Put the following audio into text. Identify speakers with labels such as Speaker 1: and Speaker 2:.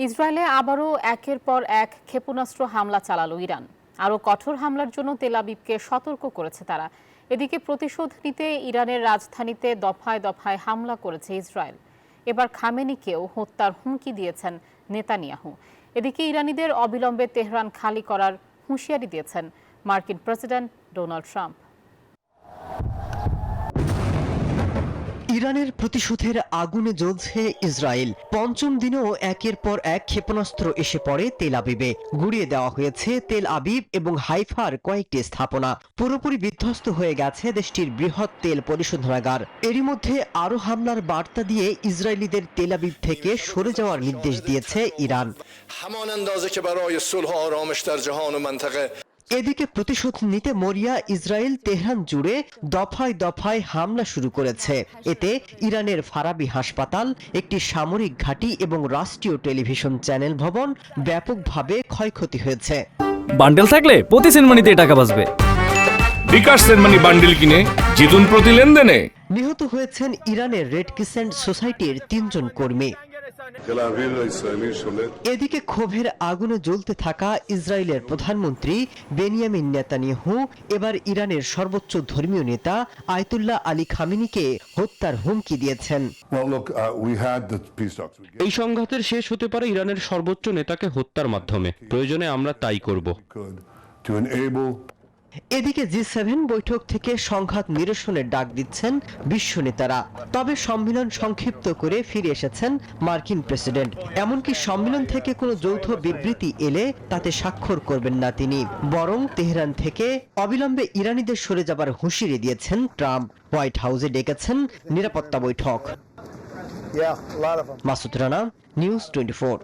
Speaker 1: ইসরায়েলে আবারও একের পর এক ক্ষেপণাস্ত্র হামলা চালালো ইরান। আরও কঠোর হামলার জন্য তেল আবিবকে সতর্ক করেছে তারা। এদিকে প্রতিশোধ নিতে ইরানের রাজধানীতে দফায় দফায় হামলা করেছে ইসরায়েল। এবার খামেনিকেও হত্যার হুমকি দিয়েছেন নেতানিয়াহু। এদিকে ইরানিদের অবিলম্বে তেহরান খালি করার হুঁশিয়ারি দিয়েছেন মার্কিন প্রেসিডেন্ট ডোনাল্ড ট্রাম্প।
Speaker 2: ইরানের প্রতিশোধের আগুনে জ্বলছে ইসরায়েল। পঞ্চম দিনেও একের পর এক ক্ষেপণাস্ত্র এসে পড়ে তেল আবিবে। গুড়িয়ে দেওয়া হয়েছে তেল আবিব এবং হাইফার কয়েকটি স্থাপনা। পুরোপুরি বিধ্বস্ত হয়ে গেছে দেশটির বৃহৎ তেল পরিশোধনাগার। এরই মধ্যে আরও হামলার বার্তা দিয়ে ইসরায়েলিদের তেল আবিব থেকে সরে যাওয়ার নির্দেশ দিয়েছে ইরান। এদিকে প্রতিশোধ নিতে মরিয়া ইসরায়েল তেহরান জুড়ে দফায় দফায় হামলা শুরু করেছে। এতে ইরানের ফারাবি হাসপাতাল, একটি সামরিক ঘাঁটি এবং রাষ্ট্রীয় টেলিভিশন চ্যানেল ভবন ব্যাপকভাবে ক্ষয়ক্ষতি হয়েছে।
Speaker 3: বান্ডেল থাকলে প্রতি সেনমানিতে টাকা বাঁচবে।
Speaker 4: বিকাশ সেনমানি বান্ডেল কিনে জিতুন প্রতি লেনদেনে।
Speaker 2: নিহত হয়েছেন ইরানের রেড ক্রিসেন্ট সোসাইটির 3 জন কর্মী। এদিকে ক্ষোভের আগুনে জ্বলতে থাকা ইসরায়েলের প্রধানমন্ত্রী বেনিয়ামিন নেতানিয়াহু এবার ইরানের সর্বোচ্চ ধর্মীয় নেতা আয়াতুল্লাহ আলী খামেনিকে হত্যার হুমকি দিয়েছেন।
Speaker 5: এই সংঘাতের শেষ হতে পারে ইরানের সর্বোচ্চ নেতাকে হত্যার মাধ্যমে। প্রয়োজনে আমরা তাই করব।
Speaker 2: এদিকে G7 বৈঠক থেকে সংঘাত নিরসনের ডাক দিচ্ছেন বিশ্ব নেতারা। তবে সম্মেলন সংক্ষিপ্ত করে ফিরে এসেছেন মার্কিন প্রেসিডেন্ট। এমনকি সম্মেলন থেকে কোনো যৌথ বিবৃতি এলে তাতে স্বাক্ষর করবেন না তিনি। বরং তেহরান থেকে অবিলম্বে ইরানিদের সরে যাবার হুঁশিয়ারি দিয়েছেন ট্রাম্প। হোয়াইট হাউসে ডেকেছেন নিরাপত্তা বৈঠক। মাসুদ রানা, নিউজ 24।